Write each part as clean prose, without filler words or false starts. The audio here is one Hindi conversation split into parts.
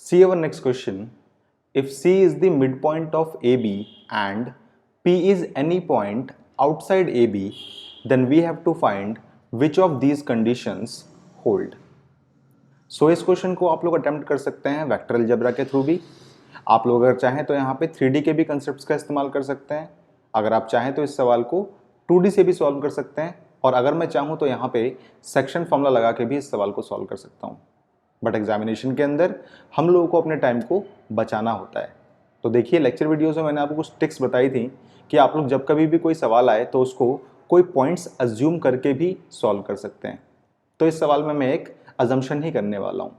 See our next question. If C is the midpoint of AB and P is any point outside AB, then we have to find which of these conditions hold. So इस क्वेश्चन को आप लोग अटेम्प्ट कर सकते हैं वेक्टर अलजेब्रा के थ्रू भी। आप लोग अगर चाहें तो यहाँ पे 3D के भी कंसेप्ट्स का इस्तेमाल कर सकते हैं। अगर आप चाहें तो इस सवाल को 2D से भी सॉल्व कर सकते हैं, और अगर मैं चाहूँ तो यहाँ पे सेक्शन फॉर्मूला लगा के भी इस सवाल को सॉल्व कर सकता हूँ। बट एग्जामिनेशन के अंदर हम लोगों को अपने टाइम को बचाना होता है। तो देखिए, लेक्चर वीडियोज़ में मैंने आपको कुछ टिक्स बताई थी कि आप लोग जब कभी भी कोई सवाल आए तो उसको कोई पॉइंट्स अज्यूम करके भी सॉल्व कर सकते हैं। तो इस सवाल में मैं एक अजम्पशन ही करने वाला हूँ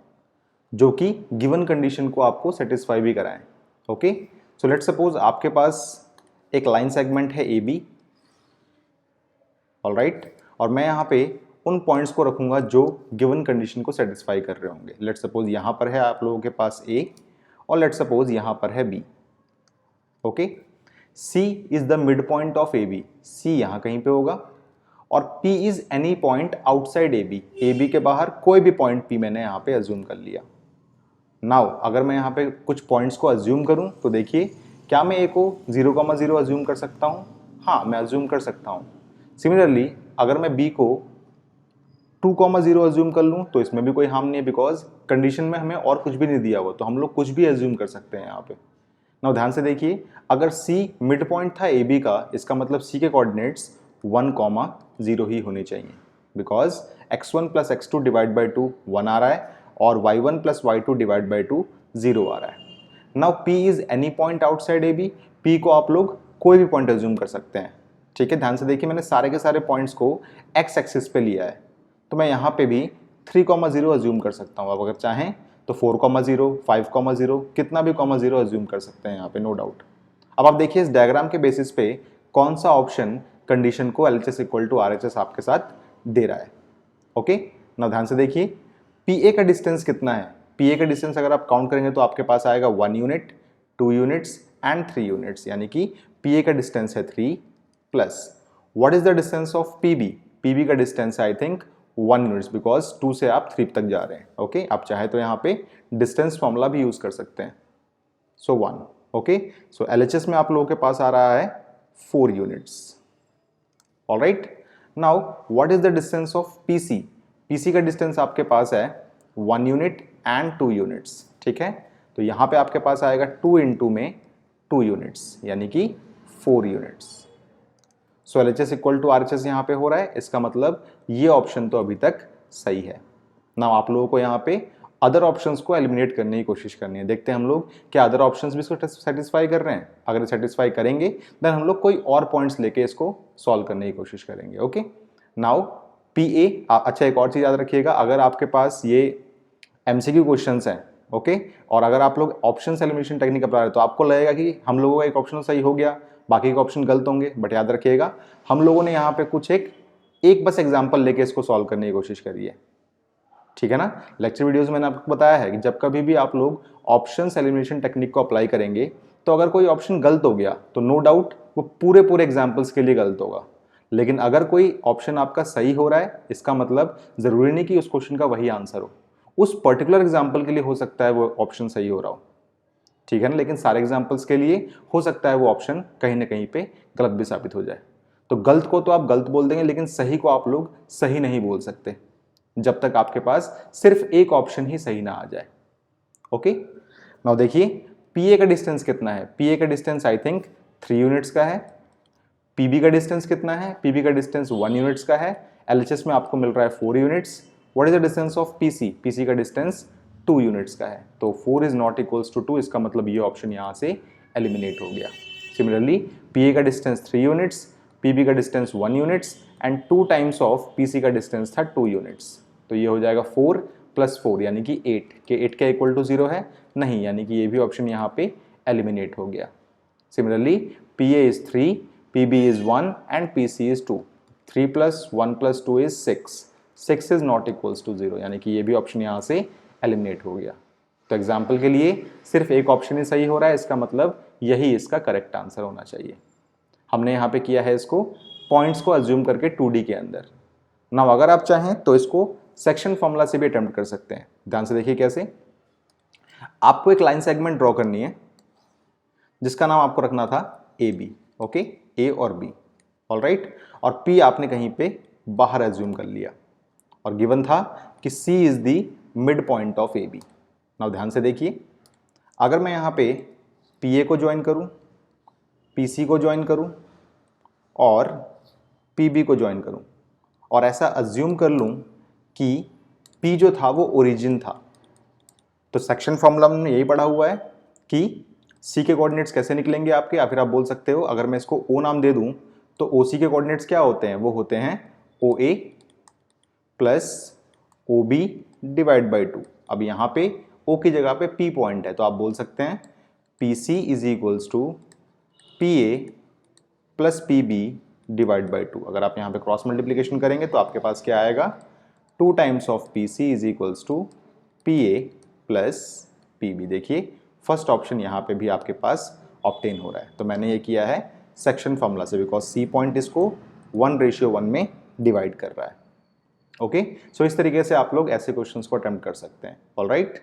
जो कि गिवन कंडीशन को आपको सेटिस्फाई भी कराएं। ओके, सो लेट्स सपोज आपके पास एक लाइन सेगमेंट है ए बी, ऑलराइट, और मैं यहाँ पे उन पॉइंट्स को रखूंगा जो गिवन कंडीशन को सेटिस्फाई कर रहे होंगे। लेट्स सपोज यहाँ पर है आप लोगों के पास ए, और लेट्स सपोज यहाँ पर है B. Okay, C is the mid point of A B, C यहाँ कहीं पे होगा, और P is any point outside A B के बाहर कोई भी पॉइंट P मैंने यहाँ पे अज्यूम कर लिया। नाउ अगर मैं यहाँ पे कुछ पॉइंट्स को अज्यूम करूँ तो देखिए, क्या मैं ए को 0,0 अज्यूम कर सकता हूँ? हाँ, मैं अज्यूम कर सकता हूँ। सिमिलरली अगर मैं B को 2,0 अज्यूम कर लूँ तो इसमें भी कोई हार्म नहीं है, बिकॉज कंडीशन में हमें और कुछ भी नहीं दिया हुआ, तो हम लोग कुछ भी अज्यूम कर सकते हैं यहाँ पे। नाउ ध्यान से देखिए, अगर C मिड पॉइंट था ए बी का, इसका मतलब C के कोऑर्डिनेट्स 1,0 ही होने चाहिए, because x1 plus x2 divide by 2 1 आ रहा है, और y1 plus y2 divide by 2 0 आ रहा है। Now P is any point outside A B, P को आप लोग कोई भी पॉइंट अज्यूम कर सकते हैं। ठीक है, ध्यान से देखिए, मैंने सारे के सारे पॉइंट्स को x एक्सिस पे लिया है, तो मैं यहाँ पे भी 3,0 अज्यूम कर सकता हूँ। आप अगर चाहें तो 4,0, 5,0, कितना भी 0 अज्यूम कर सकते हैं यहाँ पे, नो डाउट। अब आप देखिए इस डायग्राम के बेसिस पे कौन सा ऑप्शन कंडीशन को LHS इक्वल टू RHS आपके साथ दे रहा है। ओके, ना ध्यान से देखिए, PA का डिस्टेंस कितना है? PA का डिस्टेंस अगर आप काउंट करेंगे तो आपके पास आएगा 1 यूनिट, 2 यूनिट्स एंड 3 यूनिट्स, यानी कि PA का डिस्टेंस है 3 plus what is the distance of PB? PB का डिस्टेंस है आई थिंक 1 यूनिट्स, बिकॉज 2 से आप 3 तक जा रहे हैं। ओके, आप चाहे तो यहाँ पे डिस्टेंस फॉर्मूला भी यूज कर सकते हैं। सो 1। ओके, सो LHS में आप लोगों के पास आ रहा है 4 units. Alright, now what is the distance of PC? PC का डिस्टेंस आपके पास है 1 यूनिट एंड 2 यूनिट्स। ठीक है, तो यहाँ पे आपके पास आएगा 2 इंटू में 2 यूनिट्स, यानी कि 4 units. So LHS equal to RHS यहाँ पे हो रहा है, इसका मतलब ये ऑप्शन तो अभी तक सही है। नाउ आप लोगों को यहाँ पे अदर ऑप्शंस को एलिमिनेट करने की कोशिश करनी है। देखते हैं हम लोग क्या अदर ऑप्शंस भी इसको सेटिस्फाई कर रहे हैं। अगर सेटिस्फाई करेंगे देन हम लोग कोई और पॉइंट्स लेके इसको सॉल्व करने की कोशिश करेंगे। ओके, नाउ PA, अच्छा एक और चीज़ याद रखिएगा, अगर आपके पास ये MCQ क्वेश्चंस हैं, ओके, और अगर आप लोग ऑप्शन एलिमिनेशन टेक्निक अपना रहे तो आपको लगेगा कि हम लोगों का एक ऑप्शन सही हो गया, बाकी के ऑप्शन गलत होंगे, बट याद रखिएगा हम लोगों ने यहाँ पे कुछ एक बस एग्जाम्पल लेके इसको सॉल्व करने की कोशिश करी है। ठीक है ना, लेक्चर वीडियोस में मैंने आपको बताया है कि जब कभी भी आप लोग ऑप्शंस एलिमिनेशन टेक्निक को अप्लाई करेंगे तो अगर कोई ऑप्शन गलत हो गया तो नो डाउट वो पूरे एग्जाम्पल्स के लिए गलत होगा, लेकिन अगर कोई ऑप्शन आपका सही हो रहा है इसका मतलब जरूरी नहीं कि उस क्वेश्चन का वही आंसर हो, उस पर्टिकुलर एग्जाम्पल के लिए हो सकता है वो ऑप्शन सही हो रहा हो। ठीक है ना, लेकिन सारे एग्जाम्पल्स के लिए हो सकता है वो ऑप्शन कहीं ना कहीं पे गलत भी साबित हो जाए। तो गलत को तो आप गलत बोल देंगे, लेकिन सही को आप लोग सही नहीं बोल सकते जब तक आपके पास सिर्फ एक ऑप्शन ही सही ना आ जाए। ओके, नाउ देखिए PA का डिस्टेंस कितना है? PA का डिस्टेंस आई थिंक 3 यूनिट्स का है। PB का डिस्टेंस कितना है? PB का डिस्टेंस 1 यूनिट्स का है। LHS में आपको मिल रहा है 4 units. What is the distance of PC? PC का डिस्टेंस 2 यूनिट्स का है, तो 4 इज नॉट इक्वल्स टू 2, इसका मतलब ये ऑप्शन यहाँ से एलिमिनेट हो गया। सिमिलरली PA का डिस्टेंस 3 यूनिट्स, PB का distance 1 units and 2 times of PC का डिस्टेंस था 2 यूनिट्स, तो ये हो जाएगा 4 प्लस 4 यानी कि 8 के 8 का इक्वल टू 0 है नहीं, यानी कि ये भी ऑप्शन यहाँ पे एलिमिनेट हो गया। Similarly PA is 3, PB is 1 and PC is 2, 3 plus 1 plus 2 is 6, 6 is not equals to 0, यानी कि ये भी ऑप्शन यहाँ से एलिमिनेट हो गया। तो एग्जाम्पल के लिए सिर्फ एक ऑप्शन ही सही हो रहा है, इसका मतलब यही इसका करेक्ट आंसर होना चाहिए। हमने यहाँ पे किया है इसको पॉइंट्स को अज्यूम करके 2D के अंदर। नाउ अगर आप चाहें तो इसको सेक्शन फॉर्मूला से भी अटेम्प्ट कर सकते हैं। ध्यान से देखिए कैसे। आपको एक लाइन सेगमेंट ड्रॉ करनी है जिसका नाम आपको रखना था ए बी, ओके, ए और बी, ऑलराइट, और पी आपने कहीं पे बाहर एज्यूम कर लिया और गिवन था कि C is the mid point of A B. Now ध्यान से देखिए, अगर मैं यहाँ पे पी ए को ज्वाइन करूँ, पी सी को ज्वाइन करूँ और पी बी को ज्वाइन करूँ और ऐसा अज्यूम कर लूँ कि पी जो था वो ओरिजिन था, तो सेक्शन फॉर्मूला में यही पढ़ा हुआ है कि सी के कोऑर्डिनेट्स कैसे निकलेंगे आपके, या फिर आप बोल सकते हो अगर मैं इसको ओ नाम दे दूं तो ओ सी के कोऑर्डिनेट्स क्या होते हैं, वो होते हैं O A plus O B divide by 2। अब यहाँ पे ओ की जगह पे पी पॉइंट है तो आप बोल सकते हैं P C is equals to P A plus P B divide by 2। अगर आप यहाँ पे क्रॉस मल्टीप्लीकेशन करेंगे तो आपके पास क्या आएगा, 2 times of P C is equals to P A plus P B. देखिए फर्स्ट ऑप्शन यहाँ पे भी आपके पास ऑब्टेन हो रहा है, तो मैंने ये किया है सेक्शन फॉर्मूला से, बिकॉज सी पॉइंट इसको 1:1 में डिवाइड कर रहा है। ओके, सो इस तरीके से आप लोग ऐसे क्वेश्चंस को अटेम्प्ट कर सकते हैं। ऑलराइट।